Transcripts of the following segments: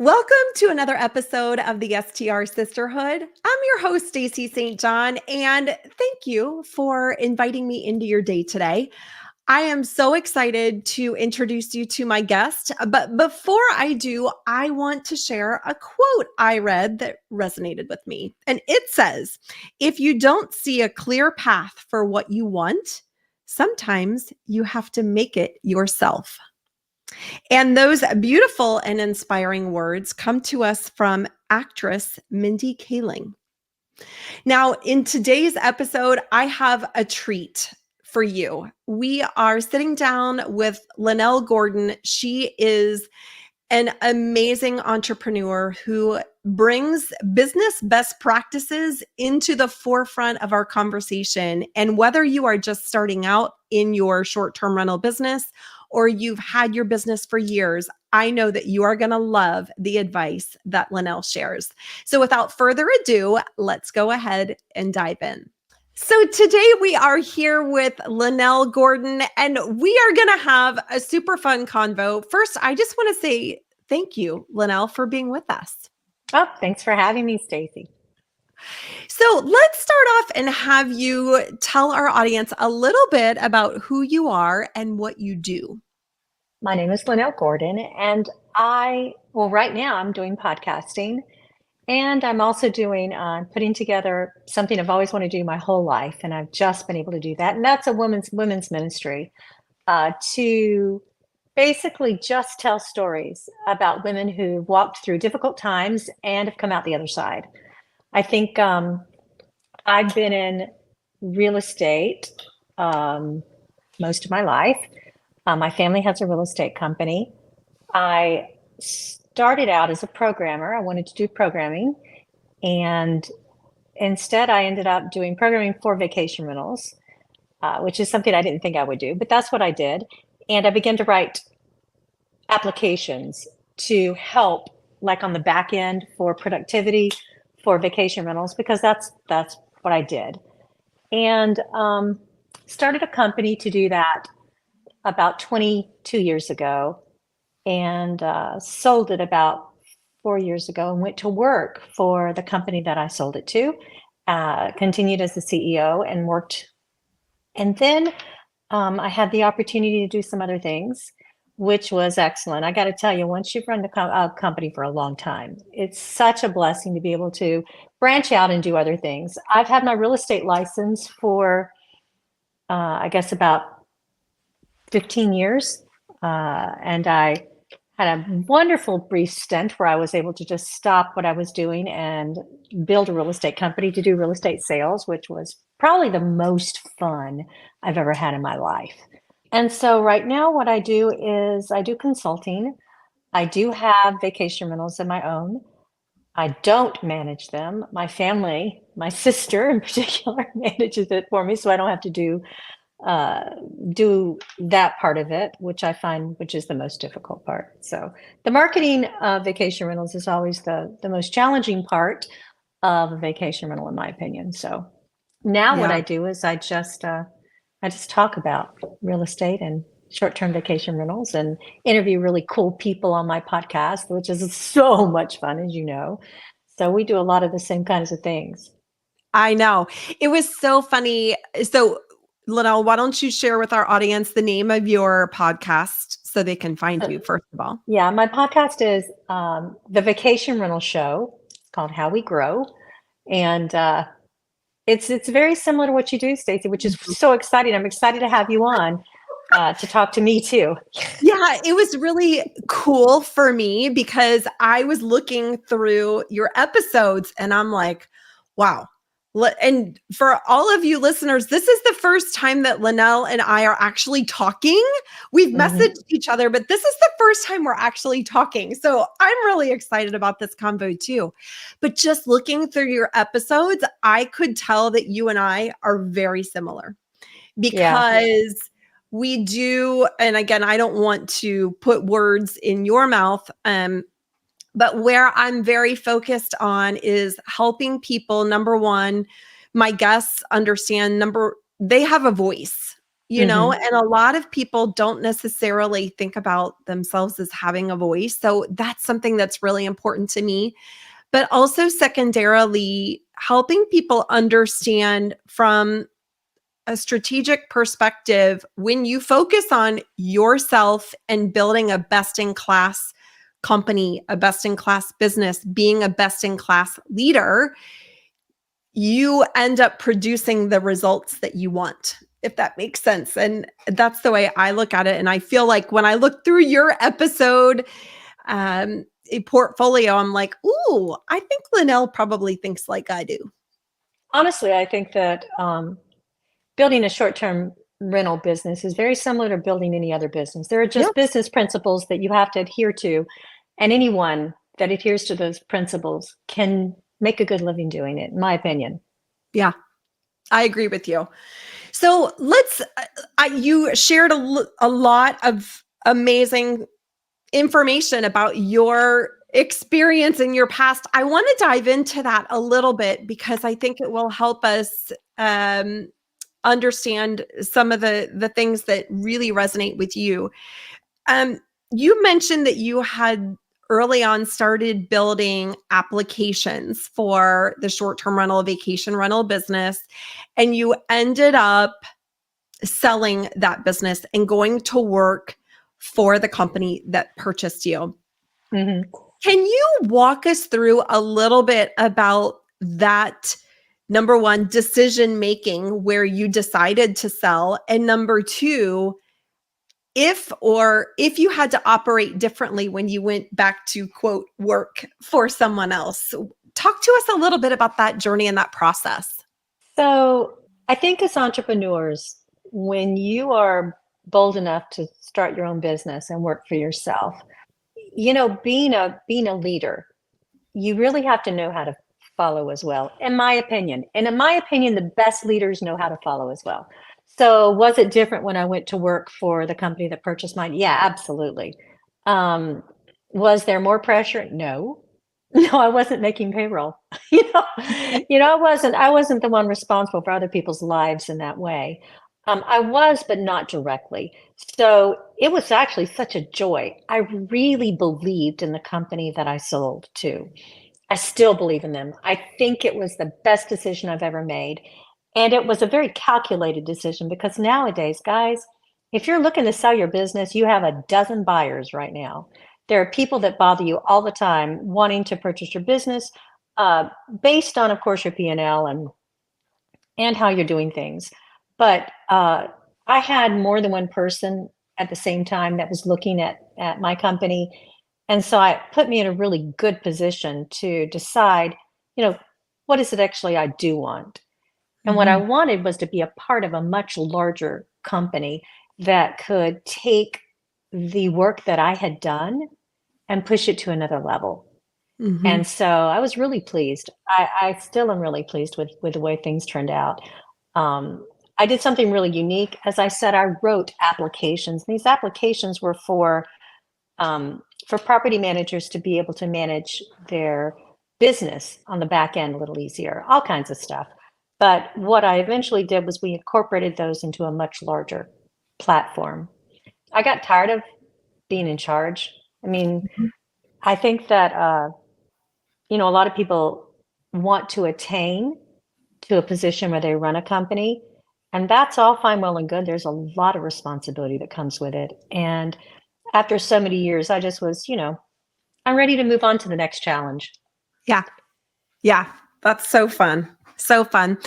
Welcome to another episode of the STR Sisterhood. I'm your host, Stacey St, and thank you for inviting me into your day today. I am so excited to introduce you to my guest. But before I do, I want to share a quote I read that resonated with me. And it says, if you don't see a clear path for what you want, sometimes you have to make it yourself. And those beautiful and inspiring words come to us from actress Mindy Kaling. Now, in today's episode, I have a treat for you. We are sitting down with Lynell Gordon. She is an amazing entrepreneur who brings business best practices into the forefront of our conversation. And whether you are just starting out in your short-term rental business or you've had your business for years, I know that you are going to love the advice that Lenell shares. So without further ado, let's go ahead and dive in. So today we are here with Lynell Gordon, and we are going to have a super fun convo. First, I just want to say thank you, Lynell, for being with us. Oh, thanks for having me, Stacey. So let's start off and have you tell our audience a little bit about who you are and what you do. My name is Lynell Gordon, and right now I'm doing podcasting. And I'm also doing putting together something I've always wanted to do my whole life, and I've just been able to do that. And that's a women's ministry to basically just tell stories about women who've walked through difficult times and have come out the other side. I think I've been in real estate most of my life. My family has a real estate company. I started out as a programmer. I wanted to do programming, and instead I ended up doing programming for vacation rentals, which is something I didn't think I would do, but that's what I did. And I began to write applications to help, like on the back end for productivity for vacation rentals, because that's what I did. And started a company to do that about 22 years ago. And sold it about 4 years ago and went to work for the company that I sold it to, continued as the CEO and worked. And then I had the opportunity to do some other things, which was excellent. I got to tell you, once you've run the company for a long time, it's such a blessing to be able to branch out and do other things. I've had my real estate license for, I guess, about 15 years. And I had a wonderful brief stint where I was able to just stop what I was doing and build a real estate company to do real estate sales, which was probably the most fun I've ever had in my life. And so right now what I do is I do consulting. I do have vacation rentals of my own. I don't manage them. My family, my sister in particular, manages it for me, so I don't have to do that part of it, which I find, which is the most difficult part. So the marketing of vacation rentals is always the most challenging part of a vacation rental, in my opinion. So now what I do is I just talk about real estate and short-term vacation rentals and interview really cool people on my podcast, which is so much fun, as you know. So we do a lot of the same kinds of things. I know. It was so funny. So Lenell, why don't you share with our audience the name of your podcast so they can find you, first of all? Yeah, my podcast is The Vacation Rental Show. It's called How We Grow. And it's very similar to what you do, Stacey, which is so exciting. I'm excited to have you on to talk to me too. Yeah, it was really cool for me because I was looking through your episodes and I'm like, wow. And for all of you listeners, this is the first time that Lenell and I are actually talking. We've messaged each other, but this is the first time we're actually talking. So I'm really excited about this convo too. But just looking through your episodes, I could tell that you and I are very similar because we do. And again, I don't want to put words in your mouth. But where I'm very focused on is helping people, number one, my guests understand, they have a voice. And a lot of people don't necessarily think about themselves as having a voice. So that's something that's really important to me. But also, secondarily, helping people understand from a strategic perspective, when you focus on yourself and building a best in class company, a best in class business, being a best in class leader, you end up producing the results that you want, if that makes sense. And that's the way I look at it. And I feel like when I look through your episode a portfolio, I'm like, ooh, I think Lenell probably thinks like I do. Honestly, I think that building a short-term rental business is very similar to building any other business. There are Yeah. just business principles that you have to adhere to, and anyone that adheres to those principles can make a good living doing it, in my opinion. Yeah, I agree with you. So you shared a lot of amazing information about your experience in your past. I want to dive into that a little bit because I think it will help us understand some of the things that really resonate with you. Um, you mentioned that you had early on started building applications for the short-term rental, vacation rental business, and you ended up selling that business and going to work for the company that purchased you. Mm-hmm. Can you walk us through a little bit about that? Number one, decision making where you decided to sell, and number two, if you had to operate differently when you went back to quote work for someone else. Talk to us a little bit about that journey and that process. So I think as entrepreneurs, when you are bold enough to start your own business and work for yourself, being a leader, you really have to know how to follow as well, in my opinion. And in my opinion, the best leaders know how to follow as well. So was it different when I went to work for the company that purchased mine? Yeah, absolutely. Um, was there more pressure? No. No, I wasn't making payroll. You know, I wasn't the one responsible for other people's lives in that way. I was, but not directly. So it was actually such a joy. I really believed in the company that I sold to. I still believe in them. I think it was the best decision I've ever made. And it was a very calculated decision because nowadays, guys, if you're looking to sell your business, you have a dozen buyers right now. There are people that bother you all the time wanting to purchase your business based on, of course, your P&L and how you're doing things. But I had more than one person at the same time that was looking at my company. And so it put me in a really good position to decide, what is it actually I do want? And what I wanted was to be a part of a much larger company that could take the work that I had done and push it to another level. Mm-hmm. And so I was really pleased. I still am really pleased with the way things turned out. I did something really unique. As I said, I wrote applications. These applications were for property managers to be able to manage their business on the back end a little easier, all kinds of stuff. But what I eventually did was we incorporated those into a much larger platform. I got tired of being in charge. I mean, I think that, a lot of people want to attain to a position where they run a company, and that's all fine, well, and good. There's a lot of responsibility that comes with it. And after so many years, I just was, I'm ready to move on to the next challenge. Yeah. Yeah. That's so fun. So fun.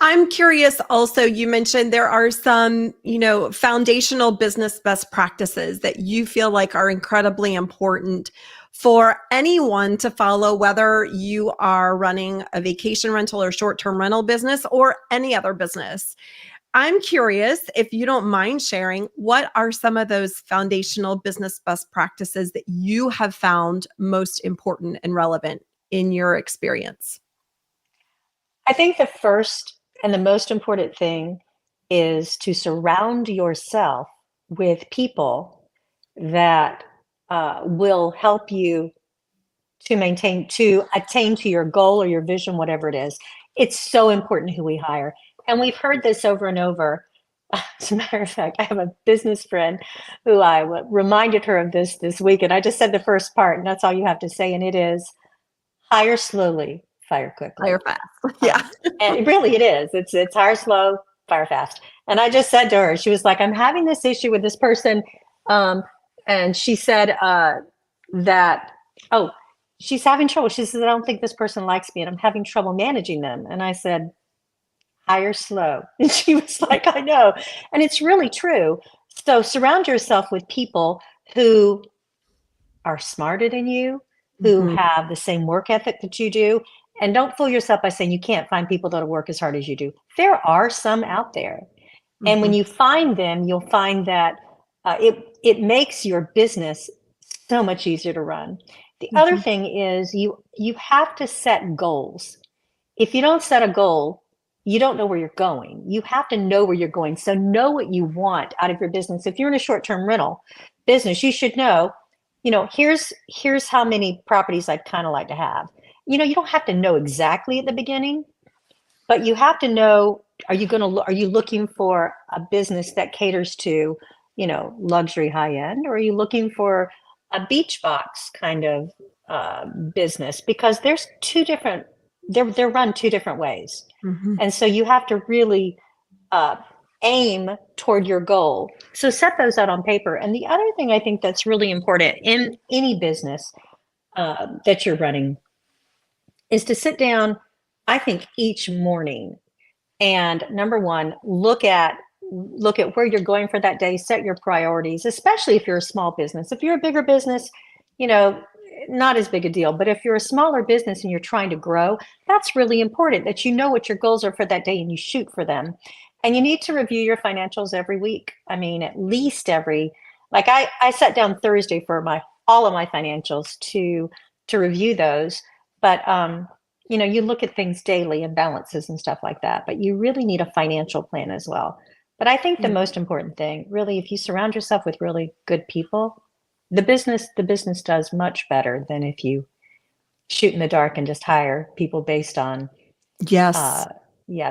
I'm curious also, you mentioned there are some, foundational business best practices that you feel like are incredibly important for anyone to follow, whether you are running a vacation rental or short-term rental business or any other business. I'm curious if you don't mind sharing, what are some of those foundational business best practices that you have found most important and relevant in your experience? I think the first and the most important thing is to surround yourself with people that will help you to attain to your goal or your vision, whatever it is. It's so important who we hire. And we've heard this over and over. As a matter of fact, I have a business friend who reminded her of this week, and I just said the first part, and that's all you have to say, and it is hire slowly, fire quickly. Fire fast. Yeah. Um, and really, it is. It's hire slow, fire fast. And I just said to her, she was like, "I'm having this issue with this person," and she said that, oh, she's having trouble. She says, "I don't think this person likes me, and I'm having trouble managing them." And I said, hire slow. And she was like, I know. And it's really true. So surround yourself with people who are smarter than you, who Mhm. have the same work ethic that you do. And don't fool yourself by saying you can't find people that'll work as hard as you do. There are some out there. And when Mhm. you find them, you'll find that it makes your business so much easier to run. The other Mhm. thing is you have to set goals. If you don't set a goal, you don't know where you're going. You have to know where you're going. So know what you want out of your business. If you're in a short-term rental business, you should know, here's how many properties I'd kind of like to have. You don't have to know exactly at the beginning, but you have to know, are you looking for a business that caters to, luxury high end, or are you looking for a beach box kind of business? Because there's two different, they're run two different ways. Mhm. And so you have to really uh, aim toward your goal. So set those out on paper. And the other thing I think that's really important in any business that you're running is to sit down, I think, each morning and number one, look at where you're going for that day, set your priorities, especially if you're a small business. If you're a bigger business, you know, not as big a deal. But if you're a smaller business and you're trying to grow, that's really important that you know what your goals are for that day and you shoot for them. And you need to review your financials every week. I mean, at least like I sat down Thursday for all of my financials to review those. But you look at things daily and balances and stuff like that, but you really need a financial plan as well. But I think the Yeah. most important thing, really, if you surround yourself with really good people, the business does much better than if you shoot in the dark and just hire people uh, Yes.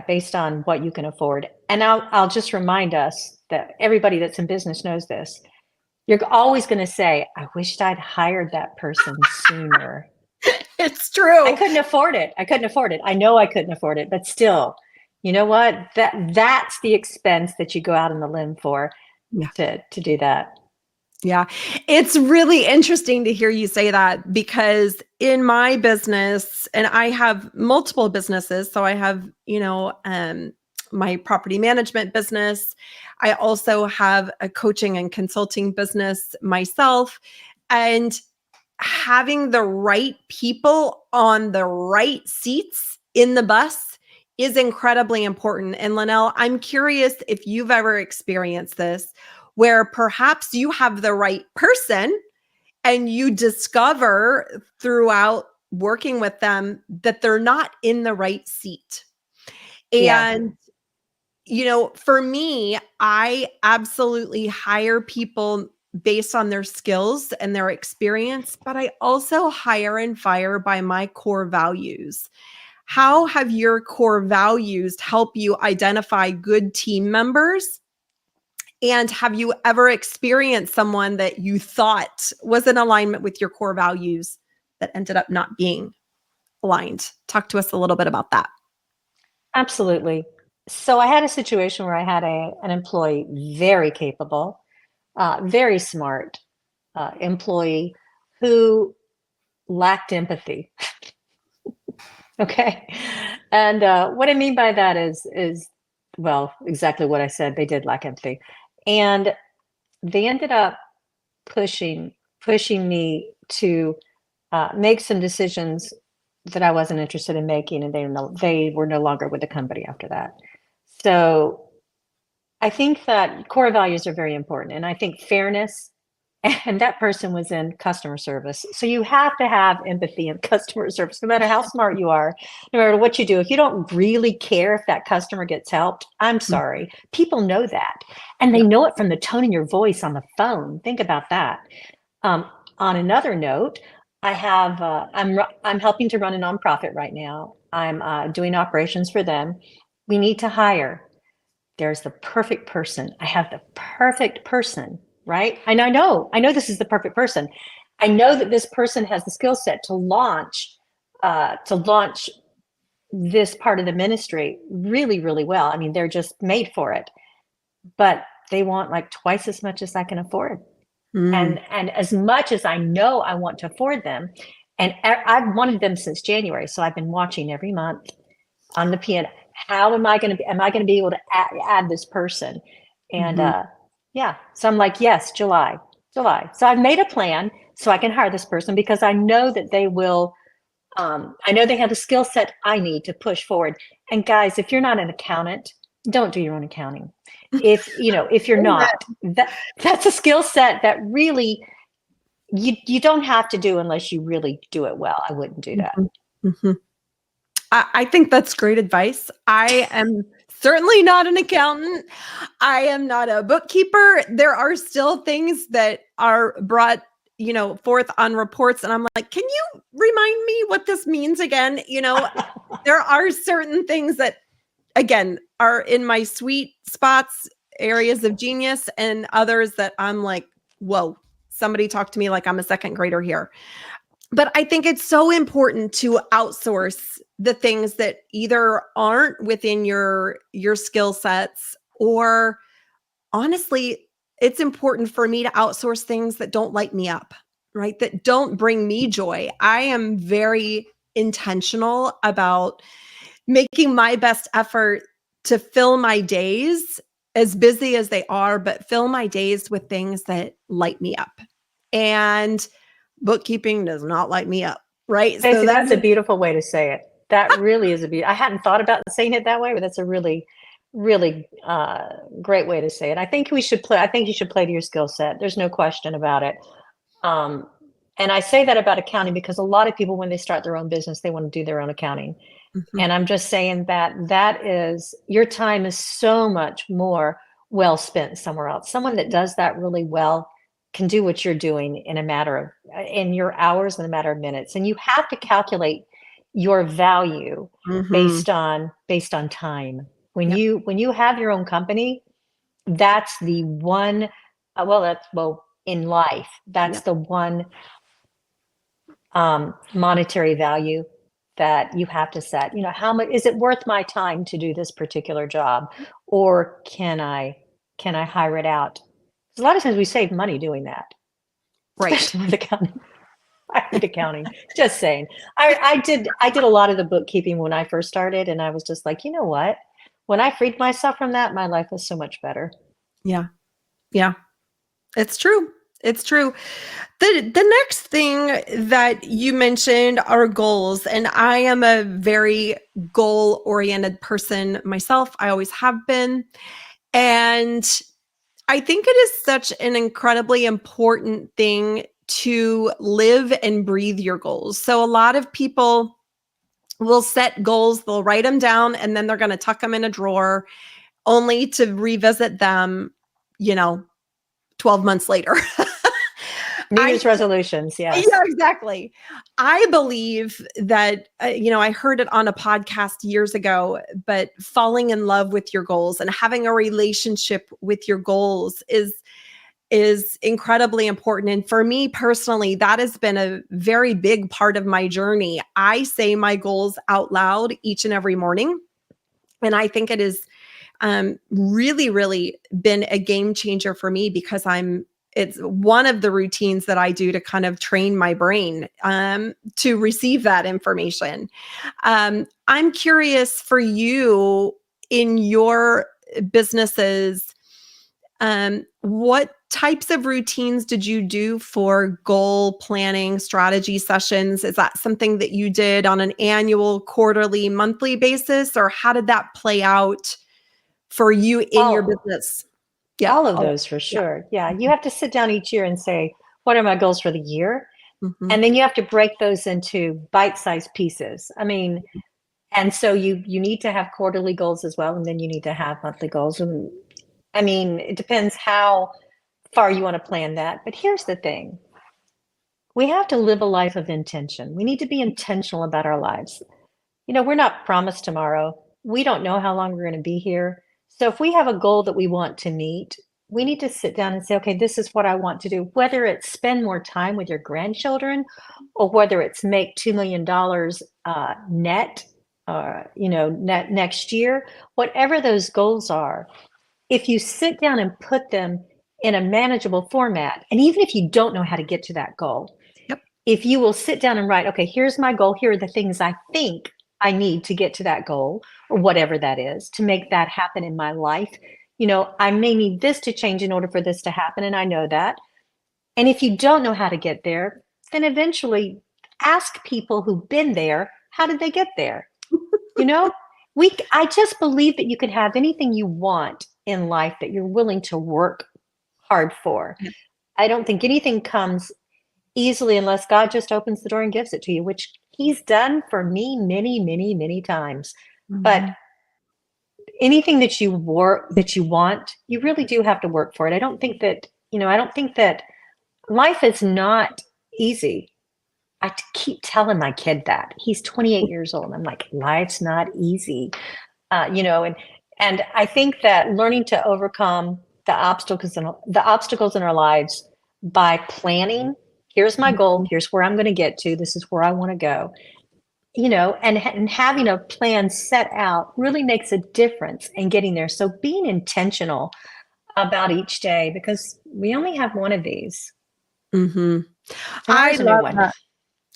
based on what you can afford. And I'll just remind us that everybody that's in business knows this. You're always going to say, "I wished I'd hired that person sooner." It's I true. couldn't afford it. I couldn't afford it. I know I couldn't afford it, but still, you know what? That's the expense that you go out on the limb for Yeah. to do that. Yeah. It's really interesting to hear you say that because in my business, and I have multiple businesses. So I have, my property management business. I also have a coaching and consulting business myself. And having the right people on the right seats in the bus is incredibly important. And Lenell, I'm curious if you've ever experienced this where perhaps you have the right person and you discover throughout working with them that they're not in the right seat. Yeah. And for me, I absolutely hire people based on their skills and their experience, but I also hire and fire by my core values. How have your core values help you identify good team members? And have you ever experienced someone that you thought was in alignment with your core values that ended up not being aligned? Talk to us a little bit about that. Absolutely. So I had a situation where I had an employee, very capable, very smart employee who lacked empathy. Okay. And what I mean by that is well, exactly what I said. They did lack empathy. And they ended up pushing pushing me to make some decisions that I wasn't interested in making, and they were no longer with the company after that. So I think that core values are very important, and I think fairness. And that person was in customer service. So you have to have empathy in customer service, no matter how smart you are, no matter what you do. If you don't really care if that customer gets helped, I'm Mm. sorry. People know that. And they Yep. know it from the tone in your voice on the phone. Think about that. Um, on another note, I'm helping to run a nonprofit right now. I'm doing operations for them. We need to hire. there's the perfect person. I have the perfect person, right? And I know this is the perfect person. I know that this person has the skill set to launch this part of the ministry really, really well. I mean, they're just made for it, but they want like twice as much as I can afford. Mm. And as much as I know I want to afford them, and I've wanted them since January, so I've been watching every month on the piano. How am I going to be able to add this person? And yeah, so I'm like, yes, July. So I've made a plan so I can hire this person because I know that they will. I know they have the skill set I need to push forward. And guys, if you're not an accountant, don't do your own accounting. If you're not, that's a skill set that really you don't have to do unless you really do it well. I wouldn't do that. Mm-hmm. Mm-hmm. I think that's great advice. I am certainly not an accountant. I am not a bookkeeper. There are still things that are brought, forth on reports. And I'm like, can you remind me what this means again? There are certain things that, again, are in my sweet spots, areas of genius, and others that I'm like, whoa, somebody talk to me like I'm a second grader here. But I think it's so important to outsource the things that either aren't within your skill sets, or honestly, it's important for me to outsource things that don't light me up, right? That don't bring me joy. I am very intentional about making my best effort to fill my days, as busy as they are, but fill my days with things that light me up. And bookkeeping does not light me up, right? Stacey, that's a beautiful way to say it. That really is I hadn't thought about saying it that way, but that's a really, really great way to say it. I think you should play to your skill set. There's no question about it. And I say that about accounting because a lot of people, when they start their own business, they want to do their own accounting. Mm-hmm. And I'm just saying that is, your time is so much more well spent somewhere else. Someone that does that really well can do what you're doing in your hours, in a matter of minutes. And you have to calculate your value based on time. When you have your own company, that's the one, in life, that's the one monetary value that you have to set. How much is it worth my time to do this particular job, or can I hire it out? A lot of times we save money doing that, right? Especially with accounting. I hate accounting. Just saying. I did a lot of the bookkeeping when I first started, and I was just like, you know what? When I freed myself from that, my life was so much better. Yeah, it's true. It's true. The next thing that you mentioned are goals, and I am a very goal-oriented person myself. I always have been, and I think it is such an incredibly important thing to live and breathe your goals. So a lot of people will set goals, they'll write them down, and then they're going to tuck them in a drawer only to revisit them, 12 months later. New Year's resolutions, yes. Yeah, exactly. I believe that, I heard it on a podcast years ago, but falling in love with your goals and having a relationship with your goals is incredibly important. And for me personally, that has been a very big part of my journey. I say my goals out loud each and every morning. And I think it has really, really been a game changer for me because it's one of the routines that I do to kind of train my brain to receive that information. I'm curious for you in your businesses, what types of routines did you do for goal planning strategy sessions? Is that something that you did on an annual, quarterly, monthly basis, or how did that play out for you in your business? Yeah, all of those for sure. Yeah, you have to sit down each year and say, what are my goals for the year? Mm-hmm. And then you have to break those into bite-sized pieces. I mean, and so you need to have quarterly goals as well, and then you need to have monthly goals. And I mean, it depends how far you want to plan that. But here's the thing. We have to live a life of intention. We need to be intentional about our lives. We're not promised tomorrow. We don't know how long we're going to be here. So if we have a goal that we want to meet, we need to sit down and say, okay, this is what I want to do, whether it's spend more time with your grandchildren or whether it's make $2 million net, net next year, whatever those goals are. If you sit down and put them in a manageable format, and even if you don't know how to get to that goal, Yep. if you will sit down and write, okay, here's my goal, here are the things I think I need to get to that goal, or whatever that is, to make that happen in my life. I may need this to change in order for this to happen, and I know that. And if you don't know how to get there, then eventually ask people who've been there, how did they get there? I just believe that you can have anything you want in life that you're willing to work hard for. Yep. I don't think anything comes easily unless God just opens the door and gives it to you, which he's done for me many, many, many times. Mm-hmm. But anything that you want, you really do have to work for it. I don't think that life is not easy. I keep telling my kid that. He's 28 years old. I'm like, life's not easy. And I think that learning to overcome the obstacles in our lives by planning, here's my goal, here's where I'm going to get to, this is where I want to go, and having a plan set out really makes a difference in getting there. So being intentional about each day, because we only have one of these. Mm-hmm. I love that.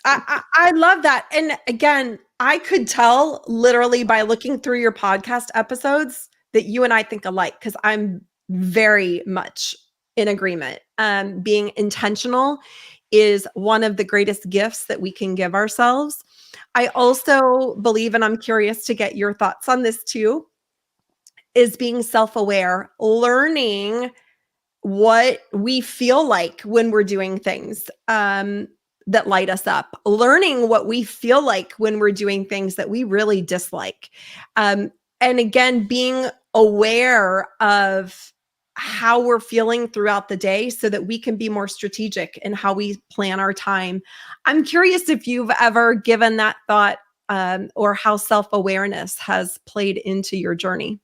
I love that. And again, I could tell literally by looking through your podcast episodes that you and I think alike, because I'm very much in agreement. Being intentional is one of the greatest gifts that we can give ourselves. I also believe, and I'm curious to get your thoughts on this too, is being self-aware, learning what we feel like when we're doing things that light us up, learning what we feel like when we're doing things that we really dislike. And again, being aware of how we're feeling throughout the day so that we can be more strategic in how we plan our time. I'm curious if you've ever given that thought or how self-awareness has played into your journey.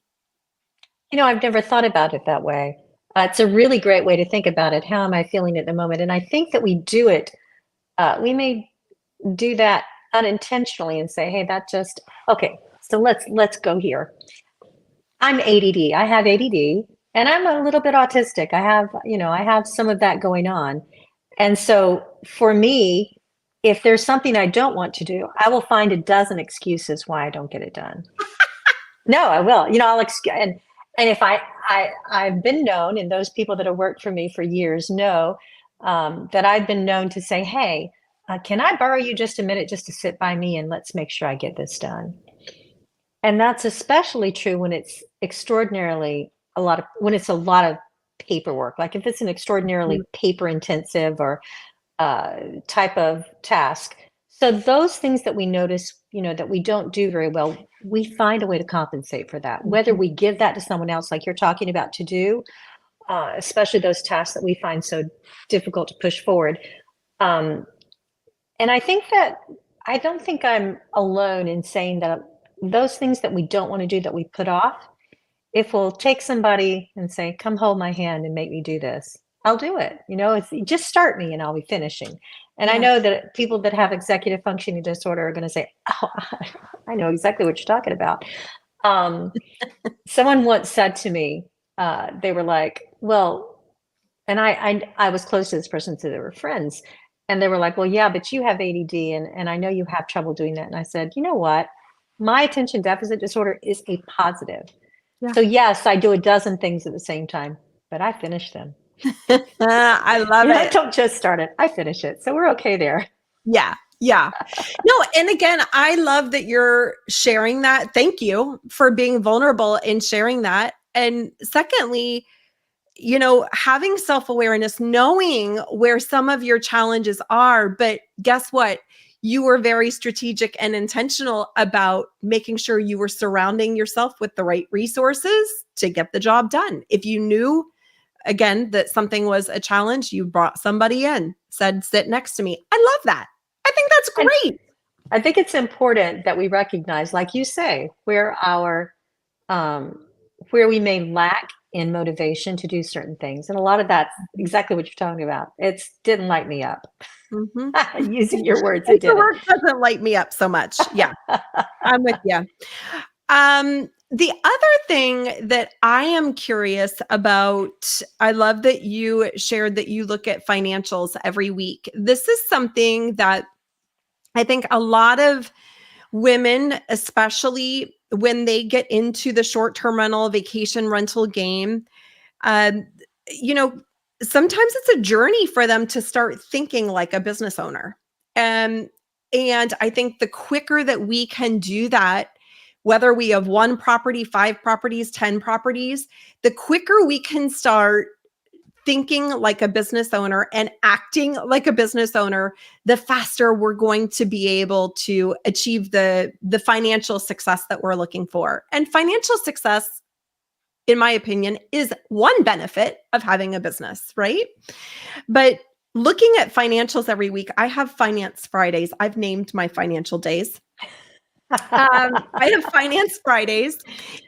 I've never thought about it that way. It's a really great way to think about it. How am I feeling at the moment? And I think that we do it. We may do that unintentionally and say, "Hey, okay." So let's go here. I'm ADD. I have ADD, and I'm a little bit autistic. I have some of that going on, and so for me, if there's something I don't want to do, I will find a dozen excuses why I don't get it done. No, I will. I'll and if I've been known, and those people that have worked for me for years know that I've been known to say, hey, can I borrow you just a minute just to sit by me and let's make sure I get this done? And that's especially true when it's a lot of paperwork. Like if it's an extraordinarily paper intensive or type of task. So those things that we notice, that we don't do very well, we find a way to compensate for that. Whether we give that to someone else, like you're talking about, to do, especially those tasks that we find so difficult to push forward. And I think that I don't think I'm alone in saying that those things that we don't want to do, that we put off, if we'll take somebody and say, come hold my hand and make me do this, I'll do it. It's just start me and I'll be finishing. And I know that people that have executive functioning disorder are going to say, oh, I know exactly what you're talking about. Someone once said to me, they were like, well, and I was close to this person, so they were friends. And they were like, well, yeah, but you have ADD and I know you have trouble doing that. And I said, you know what? My attention deficit disorder is a positive. Yeah. So yes, I do a dozen things at the same time, but I finish them. I love it. I don't just start it, I finish it. So we're okay there. Yeah. Yeah. No, and again, I love that you're sharing that. Thank you for being vulnerable and sharing that. And secondly, having self-awareness, knowing where some of your challenges are, but guess what? You were very strategic and intentional about making sure you were surrounding yourself with the right resources to get the job done. If you knew, again, that something was a challenge, you brought somebody in, said, sit next to me. I love that. I think that's great. And I think it's important that we recognize, like you say, where our where we may lack in motivation to do certain things. And a lot of that's exactly what you're talking about. It didn't light me up. Mhm. Using your words, it didn't. Paperwork doesn't light me up so much. Yeah, I'm with you. The other thing that I am curious about, I love that you shared that you look at financials every week. This is something that I think a lot of women, especially when they get into the short-term rental, vacation rental game, um, you know, sometimes it's a journey for them to start thinking like a business owner. Um, and I think the quicker that we can do that, whether we have one property, 5 properties, 10 properties, the quicker we can start thinking like a business owner and acting like a business owner, the faster we're going to be able to achieve the financial success that we're looking for. And financial success, in my opinion, is one benefit of having a business, right? But looking at financials every week, I have Finance Fridays. I've named my financial days. I have Finance Fridays.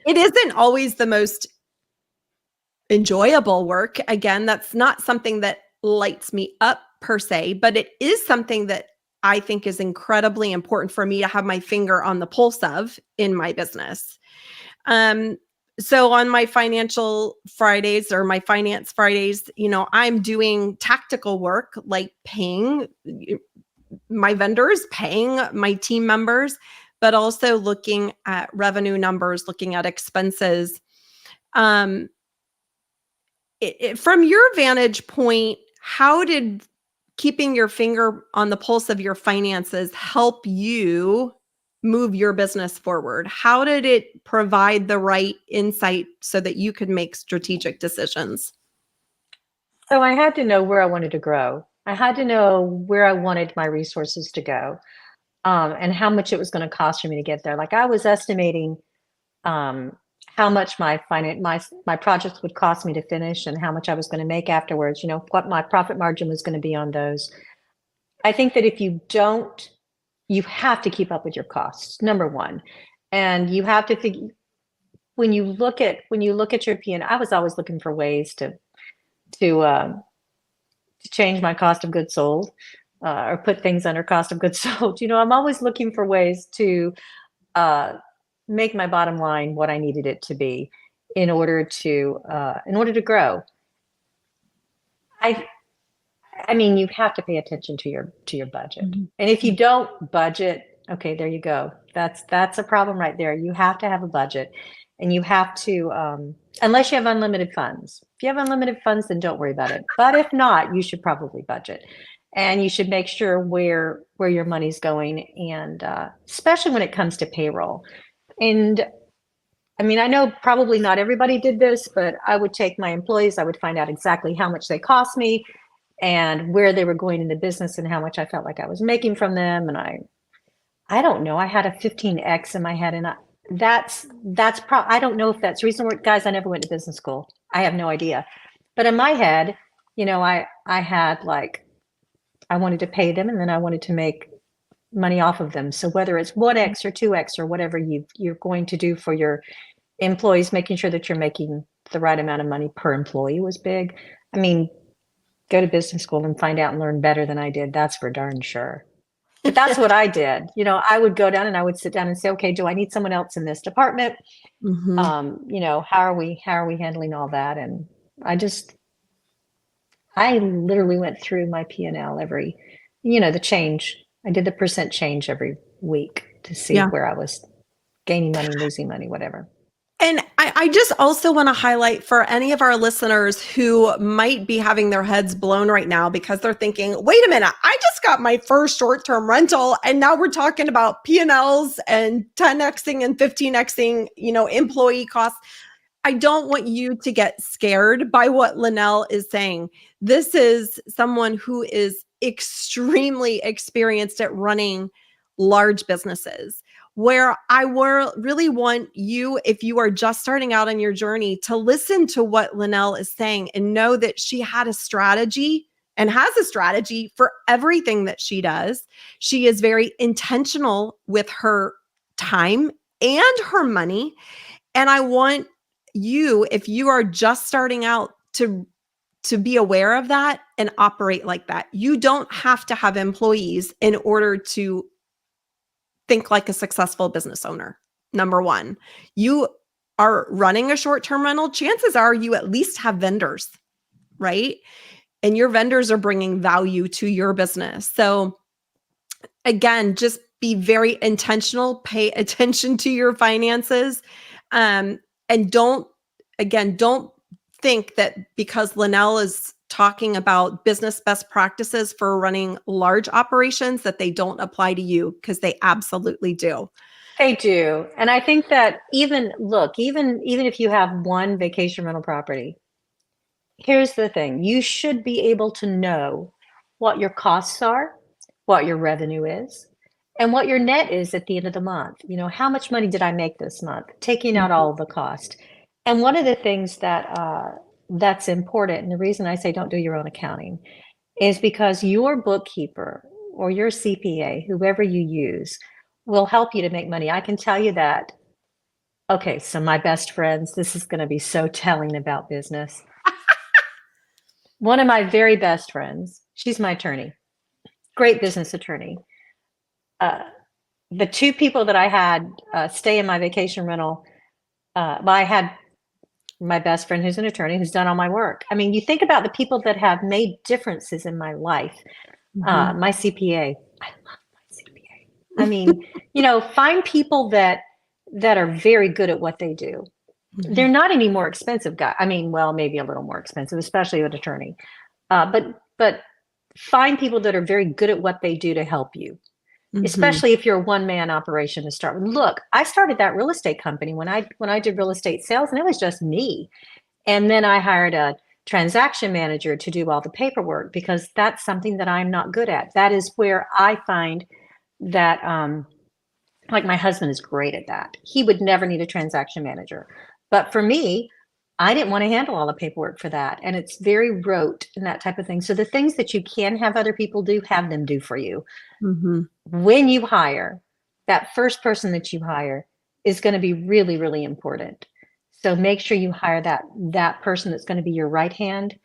It isn't always the most enjoyable work. Again, that's not something that lights me up per se, but it is something that I think is incredibly important for me to have my finger on the pulse of in my business. Um, so on my financial Fridays or my finance Fridays, I'm doing tactical work like paying my vendors, paying my team members, but also looking at revenue numbers, looking at expenses. Um, from your vantage point, how did keeping your finger on the pulse of your finances help you move your business forward? How did it provide the right insight so that you could make strategic decisions? So I had to know where I wanted to grow. I had to know where I wanted my resources to go, and how much it was going to cost for me to get there. Like I was estimating um, how much my projects would cost me to finish, and how much I was going to make afterwards. What my profit margin was going to be on those. I think that if you don't, you have to keep up with your costs. Number one, and you have to think when you look at your P&L. I was always looking for ways to change my cost of goods sold, or put things under cost of goods sold. I'm always looking for ways to make my bottom line what I needed it to be in order to grow. I mean, you have to pay attention to your budget. Mhm. And if you don't budget, okay, there you go. That's a problem right there. You have to have a budget, and you have to, unless you have unlimited funds. If you have unlimited funds, then don't worry about it. But if not, you should probably budget, and you should make sure where your money's going, and especially when it comes to payroll. And I mean, I know probably not everybody did this, but I would take my employees. I would find out exactly how much they cost me, and where they were going in the business, and how much I felt like I was making from them. And I don't know, I had a 15X in my head, and I don't know if that's reasonable. Guys, I never went to business school. I have no idea. But in my head, I had like, I wanted to pay them, and then I wanted to make money off of them. So whether it's 1X or 2X or whatever you're going to do for your employees, making sure that you're making the right amount of money per employee was big. I mean, go to business school and find out and learn better than I did. That's for darn sure. But that's what I did. I would go down and I would sit down and say, okay, do I need someone else in this department? Mhm. How are we handling all that? And I literally went through my P&L the change. I did the percent change every week to see Yeah. where I was gaining money, losing money, whatever. And I just also want to highlight for any of our listeners who might be having their heads blown right now because they're thinking, wait a minute, I just got my first short-term rental and now we're talking about P&Ls and 10Xing and 15Xing, employee costs. I don't want you to get scared by what Lenell is saying. This is someone who is extremely experienced at running large businesses, where I really want you, if you are just starting out on your journey, to listen to what Lenell is saying and know that she had a strategy and has a strategy for everything that she does. She is very intentional with her time and her money. And I want if you are just starting out, to be aware of that and operate like that. You don't have to have employees in order to think like a successful business owner. Number one, you are running a short-term rental. Chances are you at least have vendors, right? And your vendors are bringing value to your business. So again, just be very intentional, pay attention to your finances. And don't think that because Lenell is talking about business best practices for running large operations that they don't apply to you, because they absolutely do. They do. And I think that even if you have one vacation rental property, here's the thing. You should be able to know what your costs are, what your revenue is, and what your net is at the end of the month. You know, how much money did I make this month? Taking out all of the cost. And one of the things that's important, and the reason I say don't do your own accounting, is because your bookkeeper or your CPA, whoever you use, will help you to make money. I can tell you that. Okay, so my best friends, this is going to be so telling about business. One of my very best friends, she's my attorney, great business attorney. The two people that I had stay in my vacation rental, I had my best friend who's an attorney who's done all my work. I mean, you think about the people that have made differences in my life. My CPA, I love my CPA. I mean, you know, find people that are very good at what they do. They're not any more expensive guy. I mean, well, maybe a little more expensive, especially an attorney. But find people that are very good at what they do to help you, especially if you're a one-man operation to start with. Look, I started that real estate company when I did real estate sales, and it was just me. And then I hired a transaction manager to do all the paperwork, because that's something that I'm not good at. That is where I find that, like, my husband is great at that. He would never need a transaction manager. But for me, I didn't want to handle all the paperwork for that. And it's very rote and that type of thing. So the things that you can have other people do, have them do for you. When you hire, that first person that you hire is going to be really, really important. So make sure you hire that person that's going to be your right hand.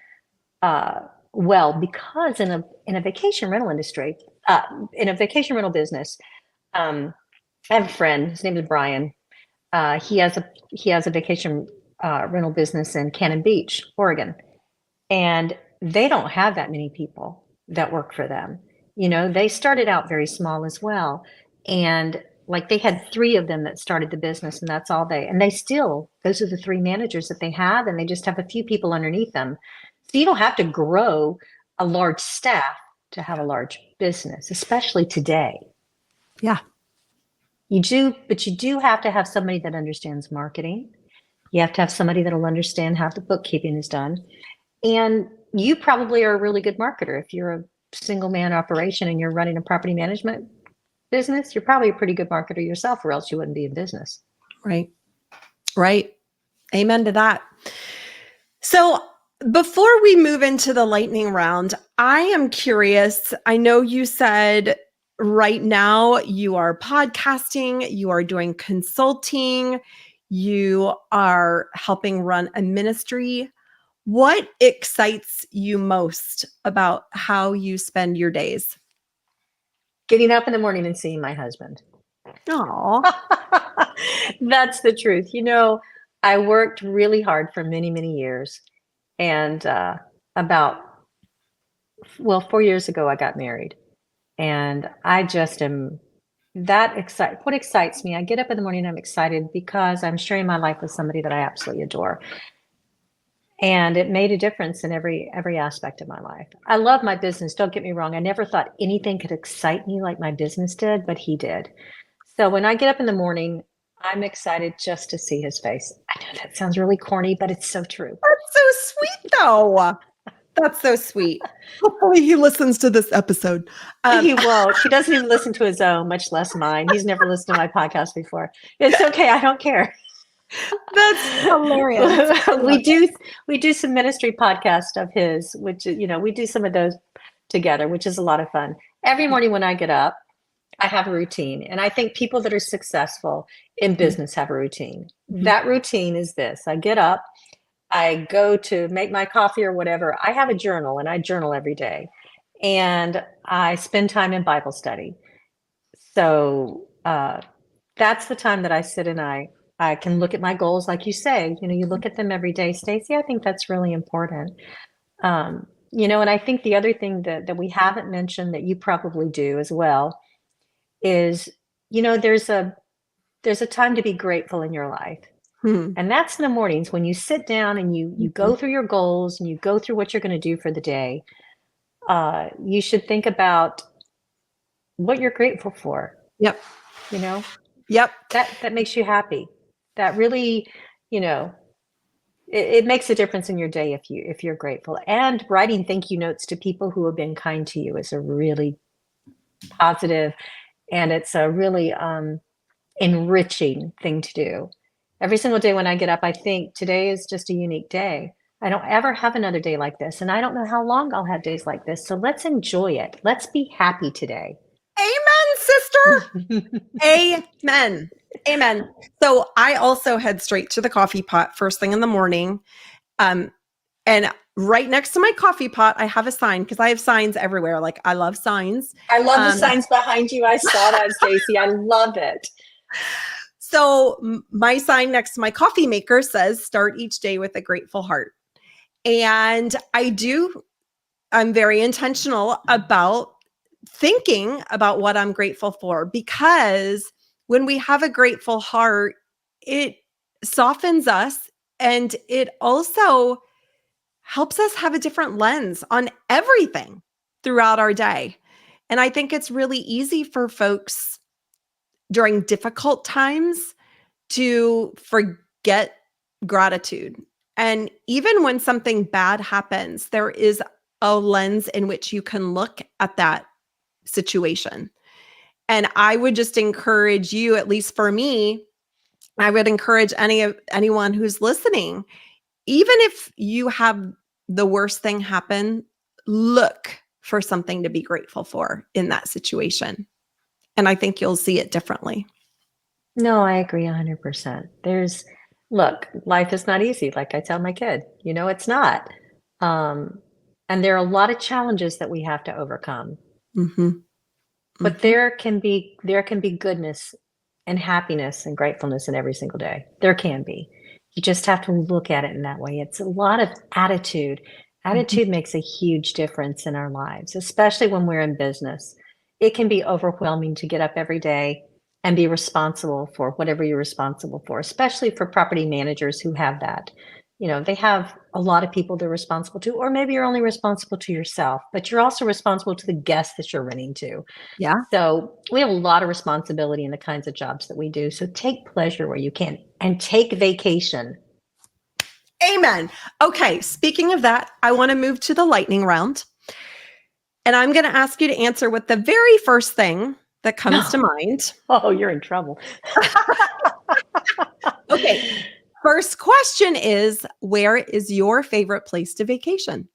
Well, because in a vacation rental industry, in a vacation rental business, I have a friend. His name is Brian. He has a vacation rental business in Cannon Beach, Oregon, and they don't have that many people that work for them. You know, they started out very small as well, and like they had 3 of them that started the business, and that's all those are the 3 managers that they have, and they just have a few people underneath them. So you don't have to grow a large staff to have a large business, especially today. Yeah. You do, but you do have to have somebody that understands marketing. You have to have somebody that'll understand how the bookkeeping is done. And you probably are a really good marketer. If you're a single man operation and you're running a property management business, you're probably a pretty good marketer yourself, or else you wouldn't be in business. Right. Right. Amen to that. So before we move into the lightning round, I am curious. I know you said right now you are podcasting, you are doing consulting, you are helping run a ministry. What excites you most about how you spend your days? Getting up in the morning and seeing my husband. Aw. That's the truth. You know, I worked really hard for many, many years. And 4 years ago, I got married. And I just am that excited. What excites me, I get up in the morning, I'm excited because I'm sharing my life with somebody that I absolutely adore. And it made a difference in every aspect of my life. I love my business. Don't get me wrong. I never thought anything could excite me like my business did, but he did. So when I get up in the morning, I'm excited just to see his face. I know that sounds really corny, but it's so true. That's so sweet, though. That's so sweet. Hopefully he listens to this episode. He won't. He doesn't even listen to his own, much less mine. He's never listened to my podcast before. It's okay. I don't care. That's hilarious. We do some ministry podcast of his, which, you know, we do some of those together, which is a lot of fun. Every morning when I get up, I have a routine. And I think people that are successful in business have a routine. Mhm. That routine is this: I get up, I go to make my coffee or whatever. I have a journal and I journal every day. And I spend time in Bible study. So that's the time that I sit and I can look at my goals, like you say. You look at them every day, Stacey. I think that's really important. And I think the other thing that we haven't mentioned that you probably do as well is, there's a time to be grateful in your life. Hmm. And that's in the mornings when you sit down and you go through your goals and you go through what you're going to do for the day. You should think about what you're grateful for. Yep. Yep. That makes you happy. That really, it makes a difference in your day if you're grateful. And writing thank you notes to people who have been kind to you is a really positive, and it's a really enriching thing to do. Every single day when I get up, I think today is just a unique day. I don't ever have another day like this, and I don't know how long I'll have days like this. So let's enjoy it. Let's be happy today. Amen, sister. Amen. Amen. So I also head straight to the coffee pot first thing in the morning. And right next to my coffee pot, I have a sign because I have signs everywhere. Like, I love signs. I love the signs behind you. I saw that, Stacey. I love it. So my sign next to my coffee maker says, "Start each day with a grateful heart." And I'm very intentional about thinking about what I'm grateful for, because when we have a grateful heart, it softens us, and it also helps us have a different lens on everything throughout our day. And I think it's really easy for folks during difficult times to forget gratitude. And even when something bad happens, there is a lens in which you can look at that situation. And I would just encourage you, at least for me, I would encourage anyone who's listening, even if you have the worst thing happen, look for something to be grateful for in that situation. And I think you'll see it differently. No, I agree 100%. Look, life is not easy. Like I tell my kid, it's not. And there are a lot of challenges that we have to overcome. Mm-hmm. But there can be goodness and happiness and gratefulness in every single day. There can be. You just have to look at it in that way. It's a lot of attitude. Attitude makes a huge difference in our lives, especially when we're in business. It can be overwhelming to get up every day and be responsible for whatever you're responsible for, especially for property managers who have that. They have a lot of people they're responsible to, or maybe you're only responsible to yourself, but you're also responsible to the guests that you're renting to. Yeah. So we have a lot of responsibility in the kinds of jobs that we do. So take pleasure where you can and take vacation. Amen. Okay. Speaking of that, I want to move to the lightning round. And I'm going to ask you to answer with the very first thing that comes to mind. Oh, you're in trouble. Okay. First question is, where is your favorite place to vacation?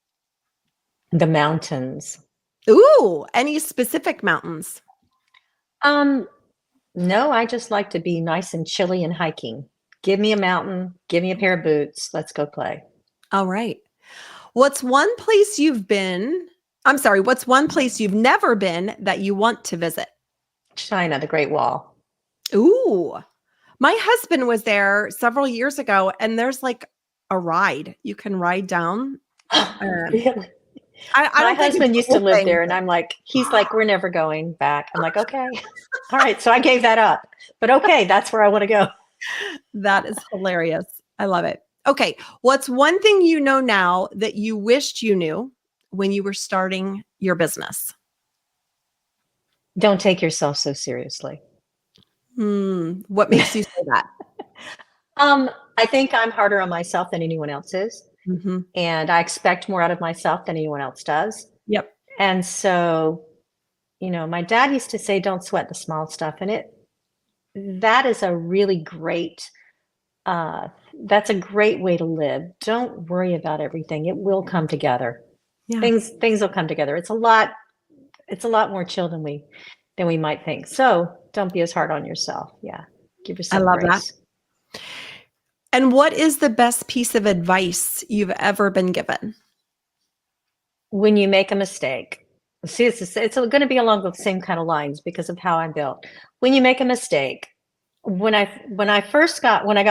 The mountains. Ooh, any specific mountains? No, I just like to be nice and chilly and hiking. Give me a mountain, give me a pair of boots. Let's go play. All right. What's one place you've never been that you want to visit? China, the Great Wall. Ooh, my husband was there several years ago, and there's like a ride. You can ride down. Really? My husband used to live there, and he's like, we're never going back. I'm like, okay. All right. So I gave that up. But okay, that's where I want to go. That is hilarious. I love it. Okay. What's one thing you know now that you wished you knew when you were starting your business? Don't take yourself so seriously. What makes you say that? I think I'm harder on myself than anyone else is. Mm-hmm. And I expect more out of myself than anyone else does. Yep. And so, my dad used to say, don't sweat the small stuff. And that is a really great, that's a great way to live. Don't worry about everything. It will come together. Yeah. Things will come together. It's a lot more chill than than we might think. So don't be as hard on yourself. Yeah. Give I yourself love that. grace. And what is the best piece of advice you've ever been given? When you make a mistake, see, it's going to be along the same kind of lines because of how I'm built. When you make a mistake, when I got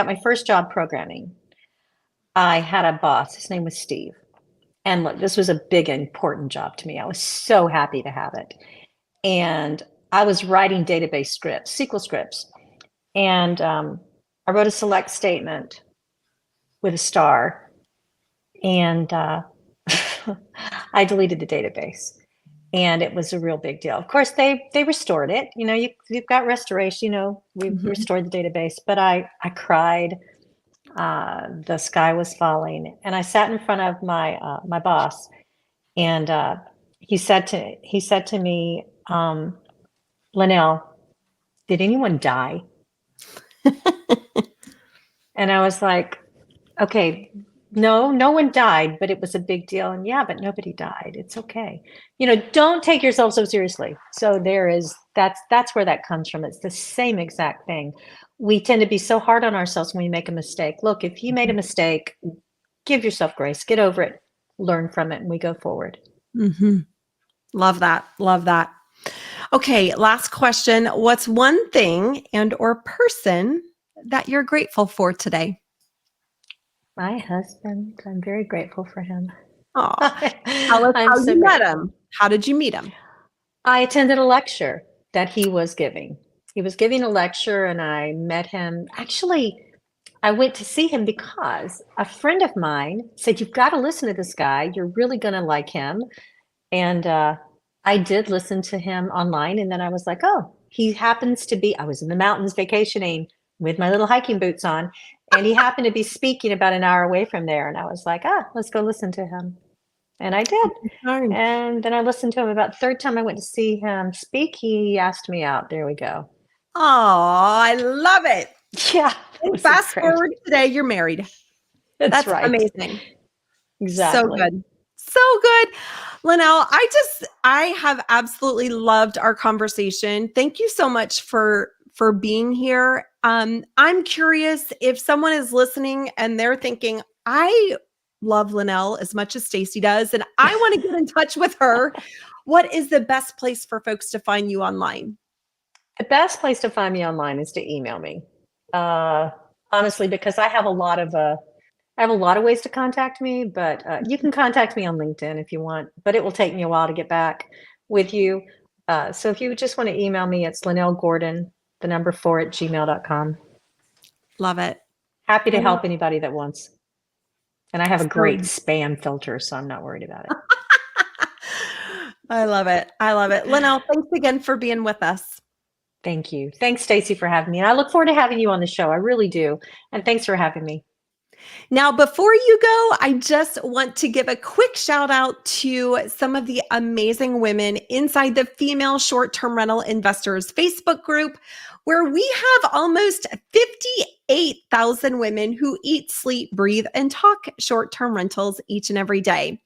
my first job programming, I had a boss. His name was Steve. And look, this was a big, important job to me. I was so happy to have it. And I was writing database scripts, SQL scripts. And I wrote a select statement with a star. And I deleted the database. And it was a real big deal. Of course, they restored it. You know, you've got restoration, you know, we restored the database. But I cried. The sky was falling. And I sat in front of my boss. And he said to me, Lenell, did anyone die? And I was like, okay, no one died, but it was a big deal. And yeah, but nobody died. It's okay. You know, don't take yourself so seriously. So that's where that comes from. It's the same exact thing. We tend to be so hard on ourselves when we make a mistake. Look, if you made a mistake, give yourself grace, get over it, learn from it, and we go forward. Mm-hmm. Love that. Love that. Okay. Last question. What's one thing and or person that you're grateful for today? My husband, I'm very grateful for him. Oh, tell us how you met him. How did you meet him? I attended a lecture that he was giving. He was giving a lecture and I met him. Actually, I went to see him because a friend of mine said, you've got to listen to this guy. You're really going to like him. And I did listen to him online. And then I was like, oh, he happens to be, I was in the mountains vacationing with my little hiking boots on. And he happened to be speaking about an hour away from there. And I was like, let's go listen to him. And I did. And then I listened to him about the third time I went to see him speak. He asked me out. There we go. Oh, I love it. Yeah. And fast forward today, you're married. That's right. Amazing. Exactly. So good. So good. Lenell, I have absolutely loved our conversation. Thank you so much for being here. I'm curious if someone is listening and they're thinking, I love Lenell as much as Stacey does, and I want to get in touch with her. What is the best place for folks to find you online? The best place to find me online is to email me. Honestly, because I have a lot of ways to contact me, but you can contact me on LinkedIn if you want, but it will take me a while to get back with you. So if you just want to email me, it's Lynell Gordon, 4 @gmail.com. Love it. Happy to help anybody that wants. And I have a great spam filter, so I'm not worried about it. I love it. I love it. Lenell, thanks again for being with us. Thank you. Thanks, Stacey, for having me. And I look forward to having you on the show. I really do. And thanks for having me. Now, before you go, I just want to give a quick shout out to some of the amazing women inside the Female Short-Term Rental Investors Facebook group, where we have almost 58,000 women who eat, sleep, breathe, and talk short-term rentals each and every day.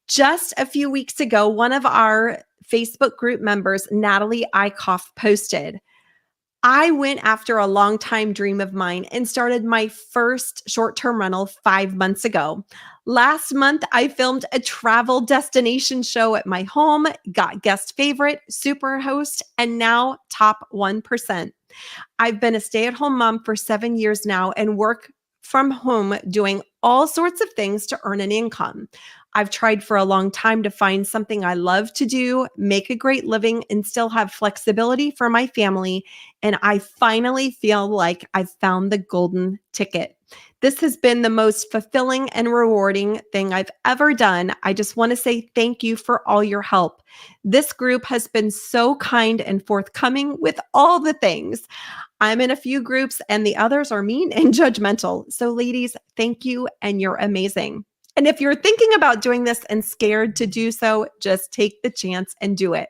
Just a few weeks ago, one of our Facebook group members, Natalie Eichhoff, posted, I went after a longtime dream of mine and started my first short-term rental 5 months ago. Last month, I filmed a travel destination show at my home, got guest favorite, super host, and now top 1%. I've been a stay-at-home mom for 7 years now and work from home doing all sorts of things to earn an income. I've tried for a long time to find something I love to do, make a great living, and still have flexibility for my family. And I finally feel like I've found the golden ticket. This has been the most fulfilling and rewarding thing I've ever done. I just want to say thank you for all your help. This group has been so kind and forthcoming with all the things. I'm in a few groups and the others are mean and judgmental. So ladies, thank you and you're amazing. And if you're thinking about doing this and scared to do so, just take the chance and do it.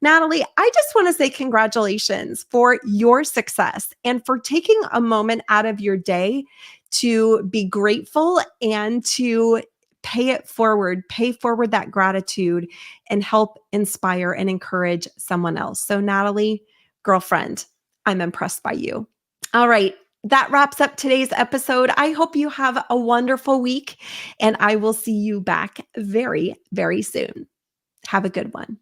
Natalie, I just want to say congratulations for your success and for taking a moment out of your day to be grateful and to pay it forward, pay forward that gratitude and help inspire and encourage someone else. So Natalie, girlfriend, I'm impressed by you. All right. That wraps up today's episode. I hope you have a wonderful week, and I will see you back very, very soon. Have a good one.